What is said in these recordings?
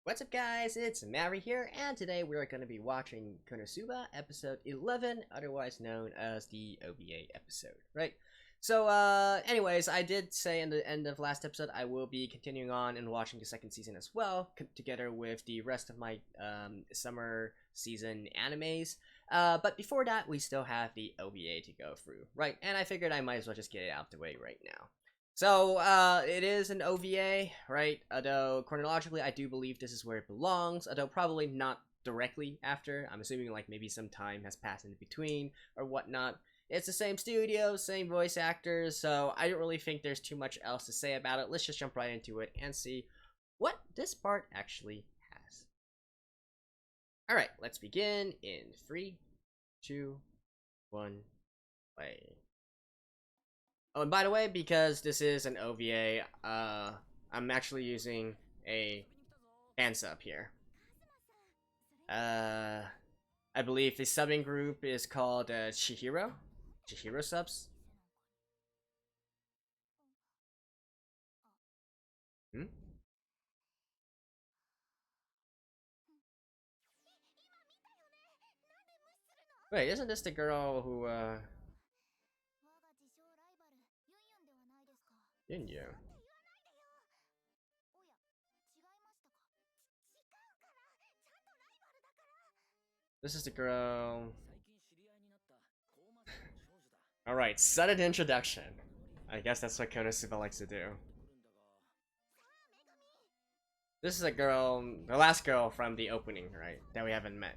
What's up guys, it's Mary here, and today we're going to be watching KonoSuba episode 11, otherwise known as the OVA episode, right? So, anyways, I did say in the end of last episode I will be continuing on and watching the second season as well, together with the rest of my summer season animes. But before that, we still have the OVA to go through, right? And I figured I might as well just get it out the way right now. So, it is an OVA, right? Although, chronologically, I do believe this is where it belongs, although probably not directly after. I'm assuming, like, maybe some time has passed in between, or whatnot. It's the same studio, same voice actors, so I don't really think there's too much else to say about it. Let's just jump right into it and see what this part actually has. Alright, let's begin in 3, 2, 1, play. Oh, and by the way, because this is an OVA, I'm actually using a fan sub here. I believe the subbing group is called Chihiro subs. Wait, isn't this the girl who, Inyo? This is the girl. Alright, sudden introduction. I guess that's what KonoSuba likes to do. This is a girl, the last girl from the opening, right? That we haven't met.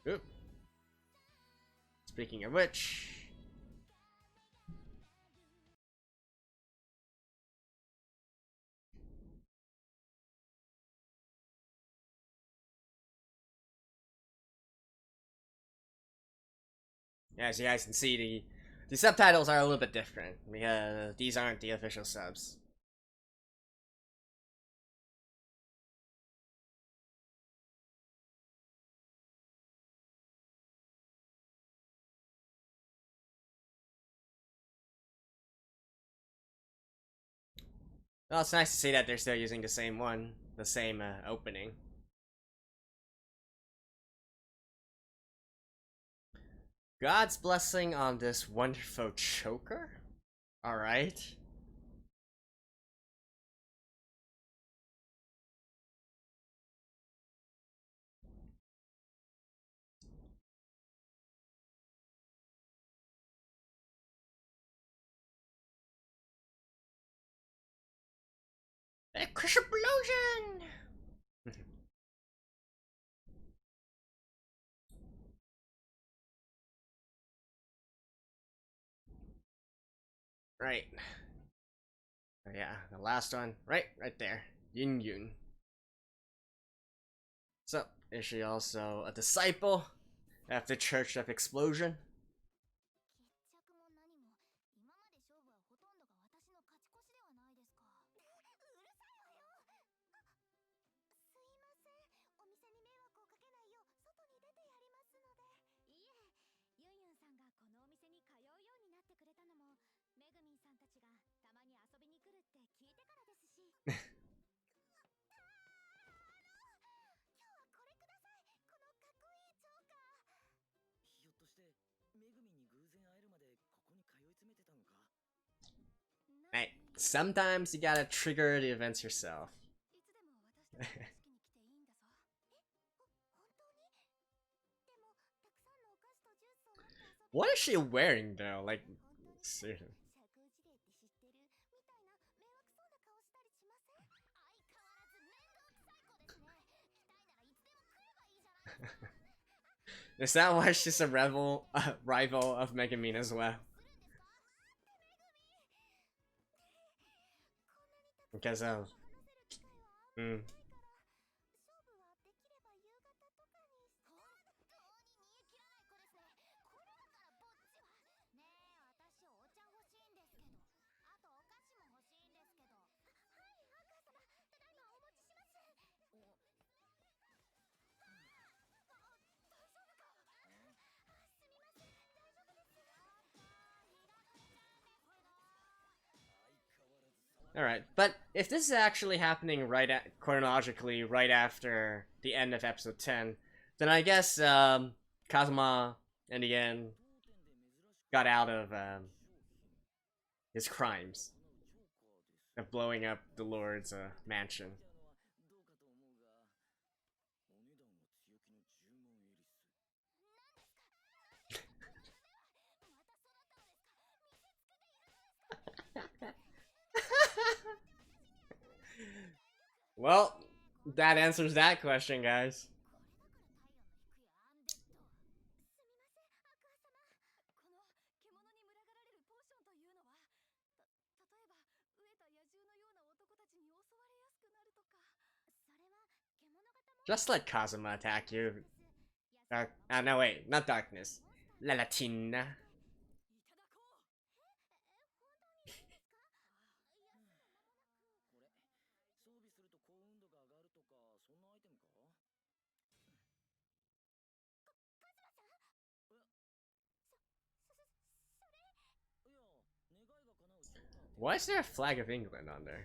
Oop. Speaking of which... as you guys can see, the subtitles are a little bit different, because these aren't the official subs. Well, it's nice to see that they're still using the same one, the same opening. God's blessing on this wonderful choker? Alright. Explosion! Right. Oh, yeah, the last one. Right there. Yin Yun. So, is she also a disciple at the Church of Explosion? Hey, sometimes you gotta trigger the events yourself. What is she wearing though? Like, seriously. Is that why she's a rival of Megumin as well? Because of... Alright, but if this is actually happening chronologically right after the end of episode 10, then I guess Kazuma, in the end, got out of his crimes of blowing up the Lord's mansion. Well, that answers that question, guys. Just let Kazuma attack you. No wait, not darkness. La Latina. Why is there a flag of England on there?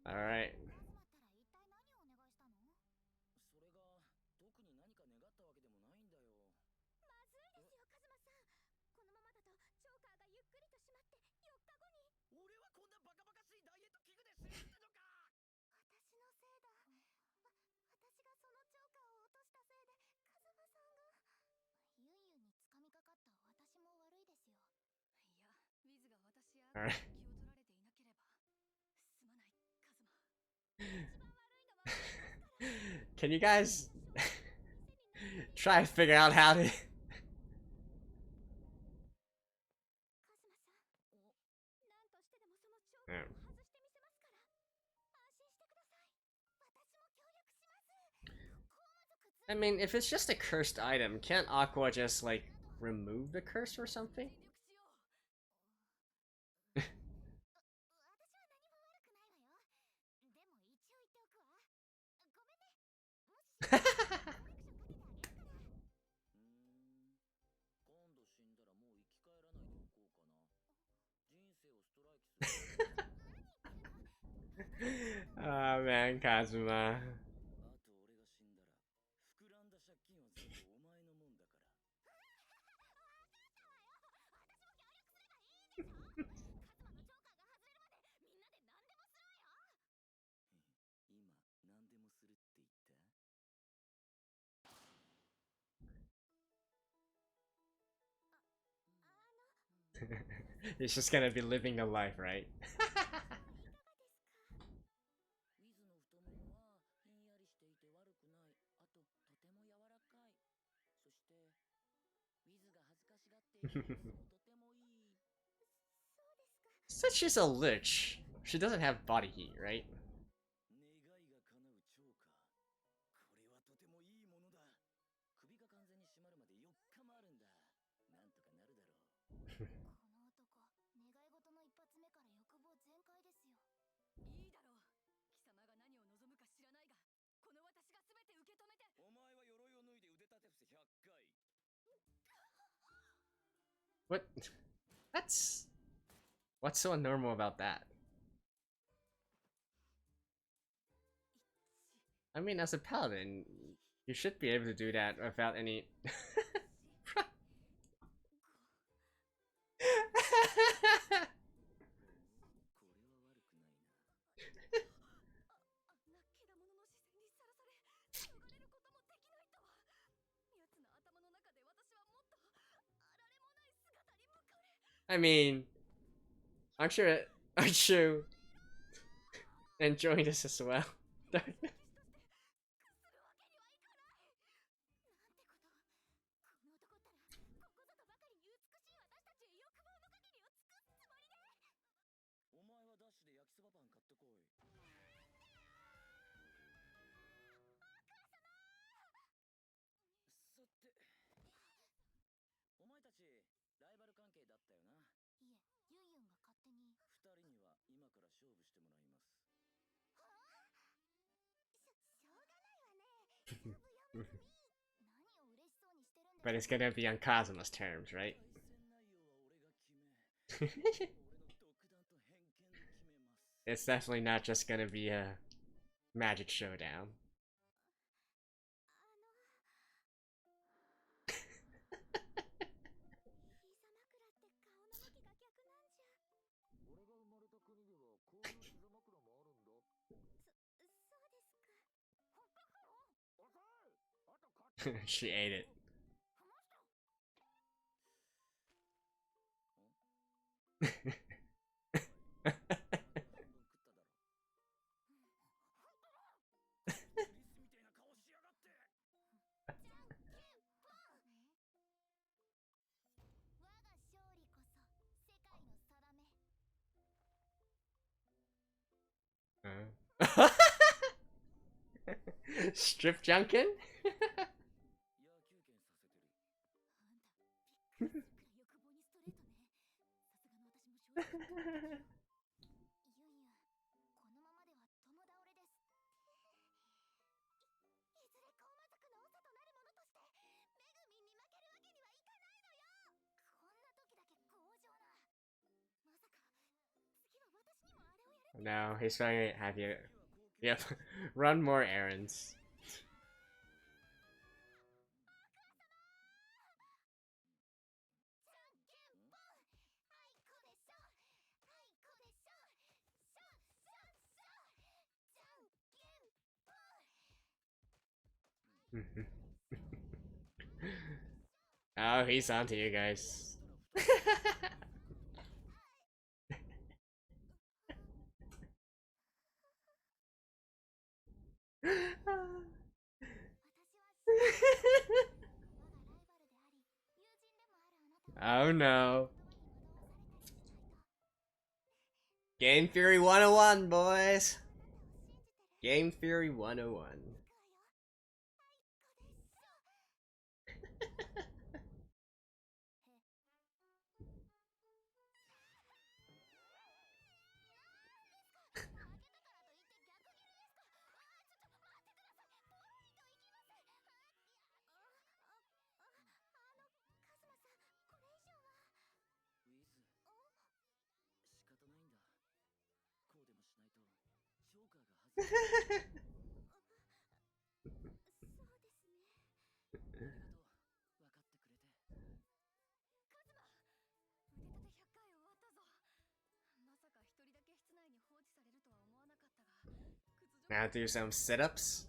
Alright. Alright. Can you guys try to figure out how to... I mean, if it's just a cursed item, can't Aqua just, like, remove the curse or something? Oh man, Kazuma. He's just gonna be living the life, right? Since she's a lich, she doesn't have body heat, right? What? What's so normal about that? I mean, as a paladin, you should be able to do that without any... I mean, aren't you enjoying this as well? But it's gonna be on Kazuma's terms, right? It's definitely not just gonna be a magic showdown. She ate it. Strip junkin? No, he's trying to have you. Yep, run more errands. Oh, he's onto you guys. Oh no. Game Theory 101, boys. Game Theory 101. Now do some sit-ups.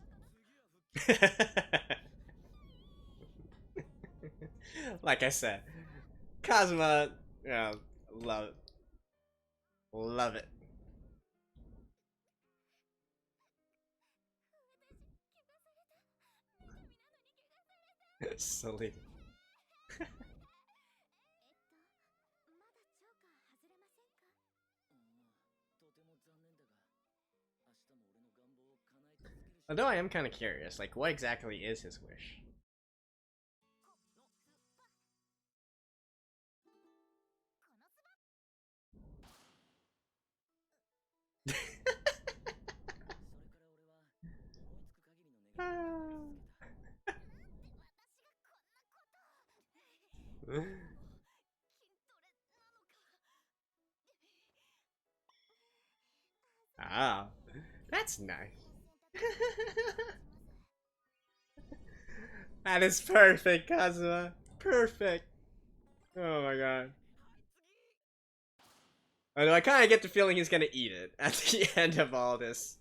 Like I said, Kazuma, love it. Love it. Silly. Although I am kind of curious, like, what exactly is his wish? Ah, that's nice. That is perfect, Kazuma. Perfect. Oh my god. Although I kind of get the feeling he's gonna eat it at the end of all this.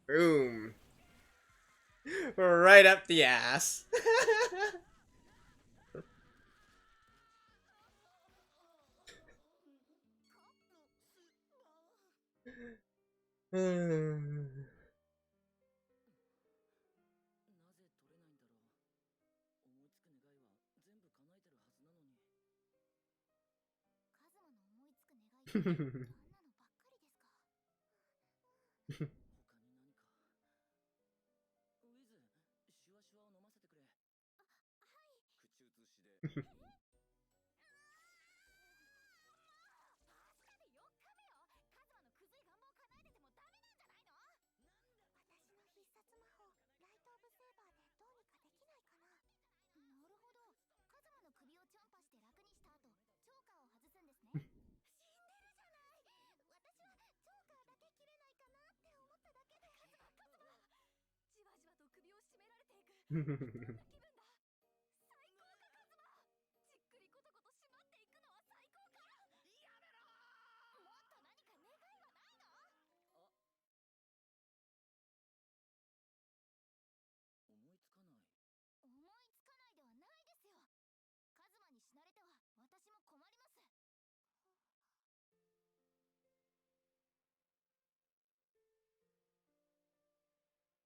Boom. Right up the ass.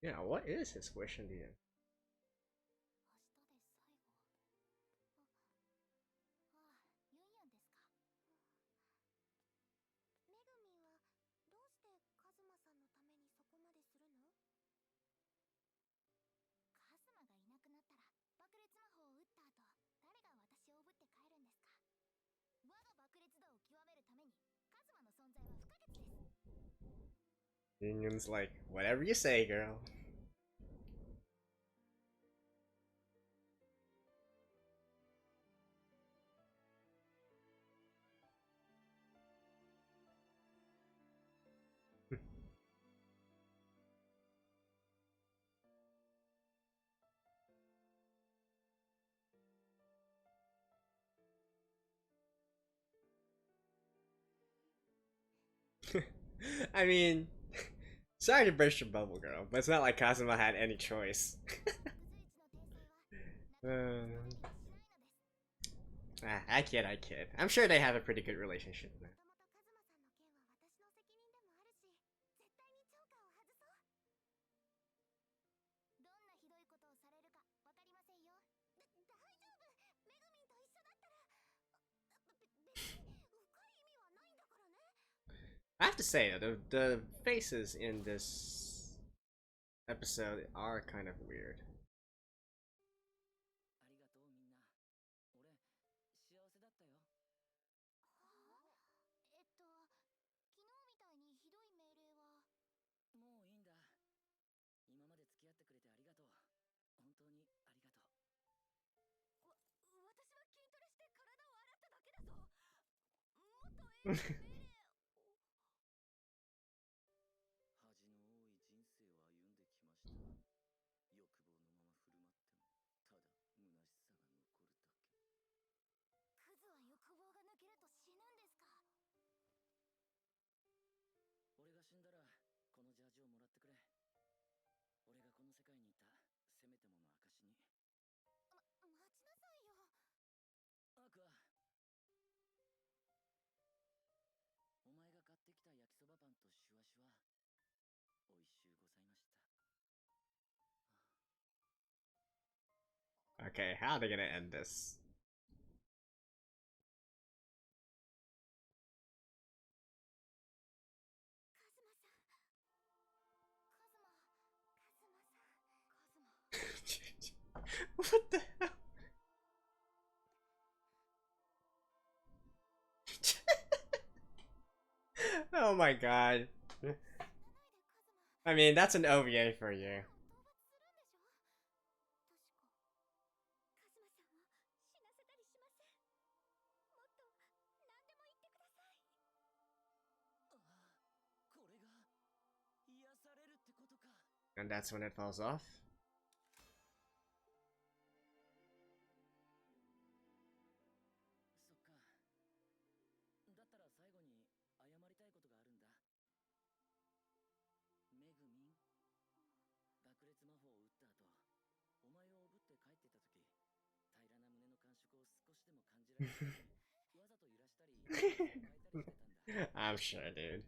Yeah, what is his wish in the end? Union's like, whatever you say, girl. I mean, sorry to burst your bubble, girl, but it's not like Kazuma had any choice. I kid. I'm sure they have a pretty good relationship. I have to say, the faces in this episode are kind of weird. Okay, how are they gonna end this? What the hell? Oh my god. I mean, that's an OVA for you. And that's when it falls off. I'm sure, dude.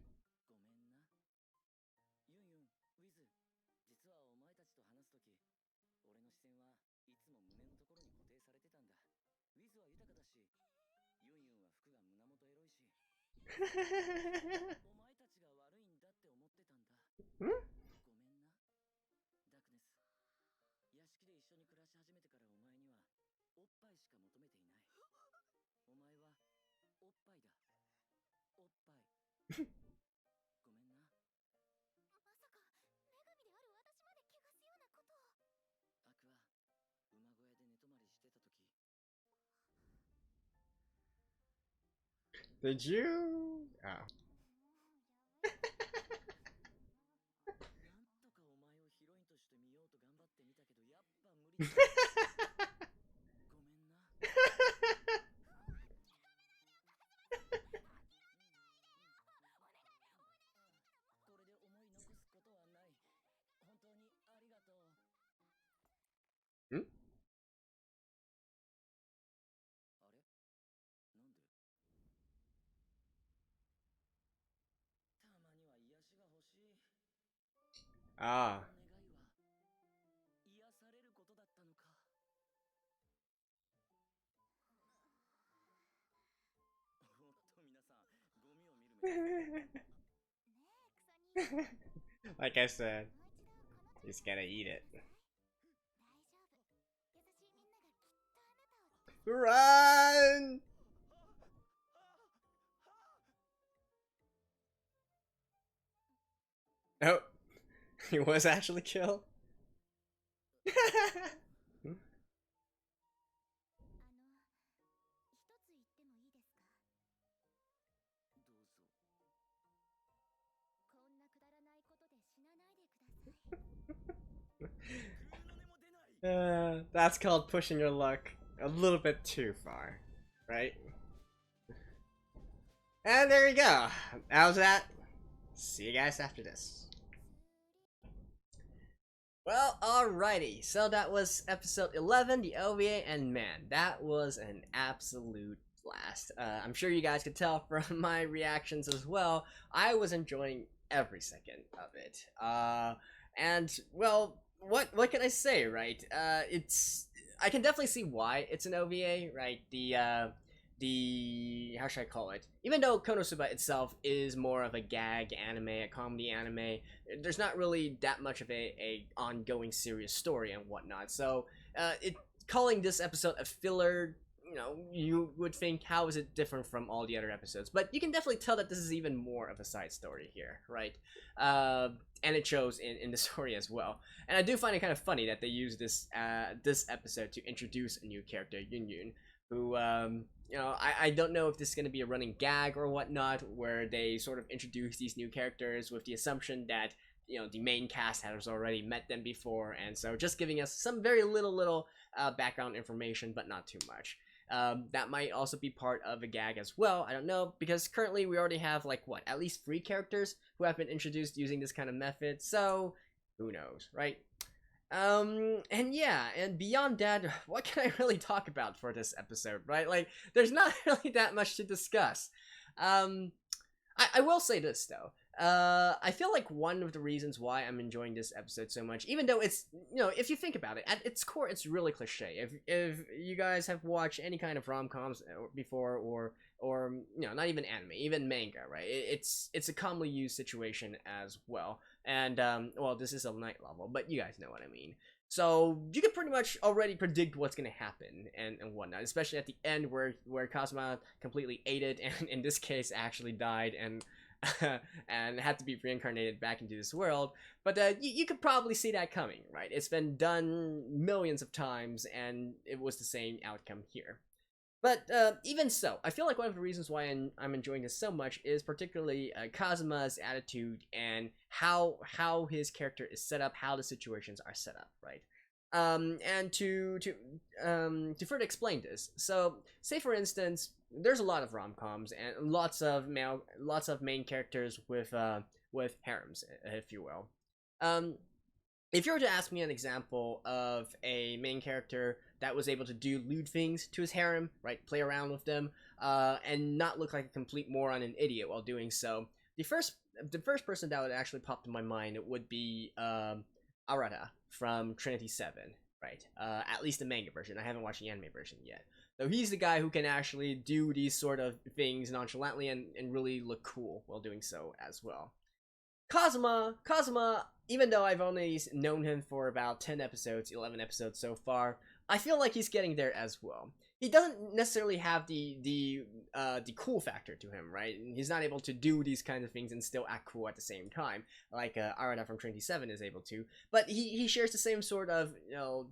？Did you? Oh. Hmm? Ah. Like I said, he's gonna eat it. Run! Oh, he was actually killed. That's called pushing your luck a little bit too far, right? And there you go. How's that? See you guys after this. Well, alrighty. So that was episode 11, the OVA, and man, that was an absolute blast. I'm sure you guys could tell from my reactions as well. I was enjoying every second of it. And well, what can I say, right? I can definitely see why it's an OVA, right? The how should I call it? Even though KonoSuba itself is more of a gag anime, a comedy anime, there's not really that much of a ongoing serious story and whatnot. So it calling this episode a filler, you know, you would think, how is it different from all the other episodes? But you can definitely tell that this is even more of a side story here, right? And it shows in the story as well. And I do find it kind of funny that they use this episode to introduce a new character, Yun, who you know, I don't know if this is going to be a running gag or whatnot, where they sort of introduce these new characters with the assumption that, you know, the main cast has already met them before, and so just giving us some very little background information, but not too much. That might also be part of a gag as well, I don't know, because currently we already have, like, what, at least 3 characters who have been introduced using this kind of method, so who knows, right? And yeah, and beyond that, what can I really talk about for this episode, right? Like, there's not really that much to discuss. I will say this, though. I feel like one of the reasons why I'm enjoying this episode so much, even though it's, you know, if you think about it, at its core, it's really cliche. If you guys have watched any kind of rom-coms before, or you know, not even anime, even manga, right? It's a commonly used situation as well. And well, this is a light level, but you guys know what I mean. So you can pretty much already predict what's gonna happen and whatnot, especially at the end where Kazuma completely ate it, and in this case actually died and and had to be reincarnated back into this world. But you could probably see that coming, right? It's been done millions of times, and it was the same outcome here. But even so, I feel like one of the reasons why I'm enjoying this so much is particularly Kazuma's attitude and how his character is set up, how the situations are set up, right? And to further explain this, so say for instance, there's a lot of rom-coms and lots of main characters with harems, if you will. If you were to ask me an example of a main character that was able to do lewd things to his harem, right? Play around with them, and not look like a complete moron and idiot while doing so. The first person that would actually pop to my mind would be Arata from Trinity 7, right? At least the manga version. I haven't watched the anime version yet. So he's the guy who can actually do these sort of things nonchalantly and really look cool while doing so as well. Kazuma, even though I've only known him for about 10 episodes, 11 episodes so far, I feel like he's getting there as well. He doesn't necessarily have the cool factor to him, right? He's not able to do these kinds of things and still act cool at the same time, like Arata from Trinity 7 is able to. But he shares the same sort of,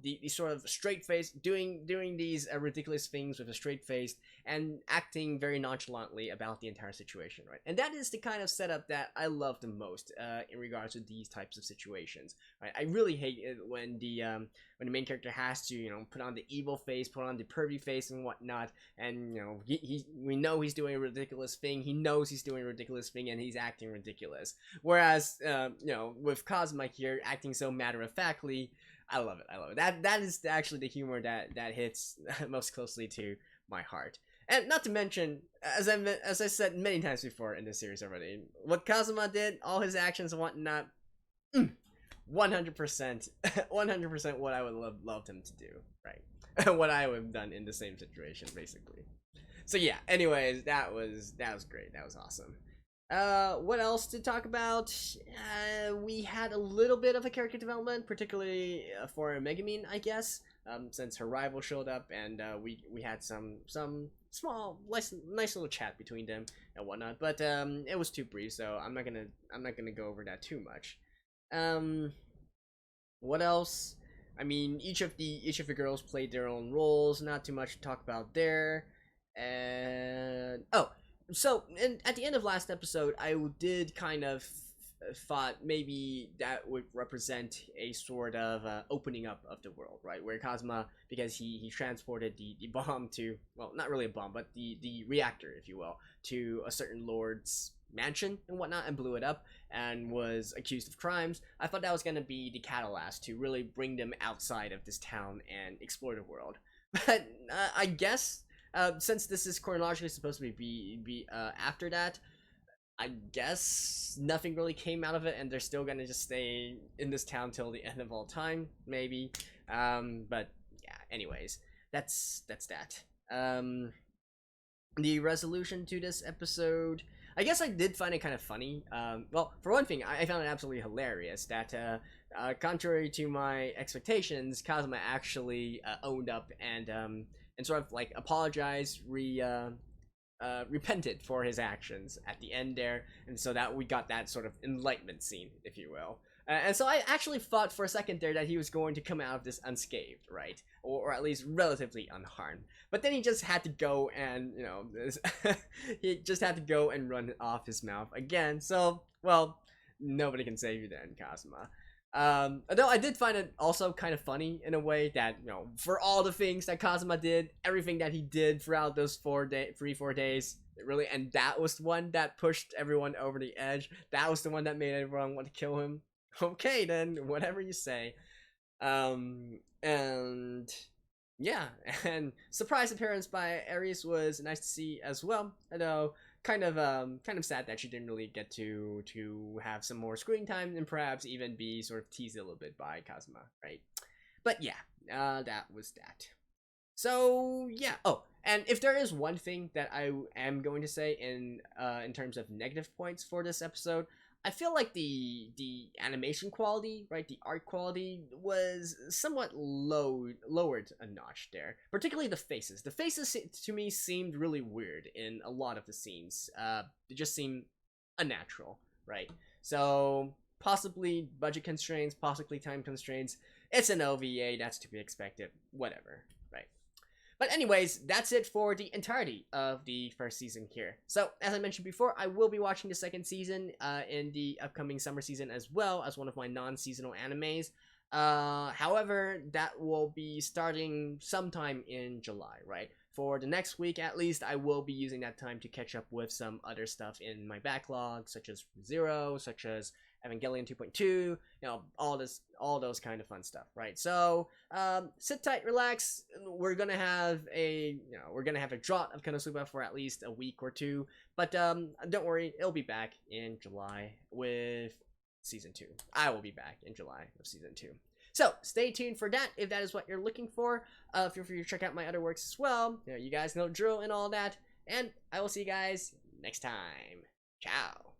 the sort of straight face, doing these ridiculous things with a straight face and acting very nonchalantly about the entire situation, right? And that is the kind of setup that I love the most in regards to these types of situations, right? I really hate it when the main character has to, put on the evil face, put on the pervy face and whatnot, and we know he's doing a ridiculous thing. He knows he's doing a ridiculous thing, and he's acting ridiculous. Whereas, with Kazuma here acting so matter-of-factly, I love it. That is actually the humor that hits most closely to my heart. And not to mention, as I said many times before in this series already, what Kazuma did, all his actions and whatnot, 100% what I would loved him to do, right? What I would have done in the same situation, basically. So yeah, anyways, that was great. That was awesome. What else to talk about? We had a little bit of a character development, particularly for Megumin, I guess, since her rival showed up, and we had some small, nice little chat between them and whatnot. But it was too brief, so I'm not gonna go over that too much. What else? I mean, each of the girls played their own roles. Not too much to talk about there. And at the end of last episode, I did kind of thought maybe that would represent a sort of opening up of the world, right? Where Kazuma, because he transported the bomb to, well, not really a bomb, but the reactor, if you will, to a certain lord's mansion and whatnot, and blew it up and was accused of crimes. I thought that was going to be the catalyst to really bring them outside of this town and explore the world. But I guess since this is chronologically supposed to be after that, I guess nothing really came out of it, and they're still gonna just stay in this town till the end of all time, maybe. But yeah, anyways, that's that. The resolution to this episode, I guess I did find it kind of funny. Well, for one thing, I found it absolutely hilarious that, contrary to my expectations, Kazuma actually owned up and sort of like apologized, repented for his actions at the end there, and so that we got that sort of enlightenment scene, if you will. And so I actually thought for a second there that he was going to come out of this unscathed, right? Or at least relatively unharmed. But then he just had to go and, he just had to go and run it off his mouth again. So, well, nobody can save you then, Kazuma. Although I did find it also kind of funny in a way that, for all the things that Kazuma did, everything that he did throughout those 4 days, really, and that was the one that pushed everyone over the edge. That was the one that made everyone want to kill him. Okay, then, whatever you say. And yeah, and surprise appearance by Aries was nice to see as well. Although kind of sad that she didn't really get to have some more screen time and perhaps even be sort of teased a little bit by Kazuma, right? But yeah, that was that. So yeah. Oh, and if there is one thing that I am going to say in terms of negative points for this episode, I feel like the animation quality, right, the art quality was somewhat lowered a notch there. Particularly the faces. The faces to me seemed really weird in a lot of the scenes. They just seemed unnatural, right? So possibly budget constraints, possibly time constraints. It's an OVA, that's to be expected. Whatever, right? But anyways, that's it for the entirety of the first season here. So, as I mentioned before, I will be watching the second season in the upcoming summer season as well as one of my non-seasonal animes. However, that will be starting sometime in July, right? For the next week at least, I will be using that time to catch up with some other stuff in my backlog, such as Zero, such as Evangelion 2.2, you know, all those kind of fun stuff, right? So sit tight, relax. We're gonna have a drought of KonoSuba for at least a week or two, but don't worry, it'll be back in July with season 2. I will be back in July with season 2. So stay tuned for that if that is what you're looking for. Feel free to check out my other works as well. You know, you guys know drill and all that. And I will see you guys next time. Ciao.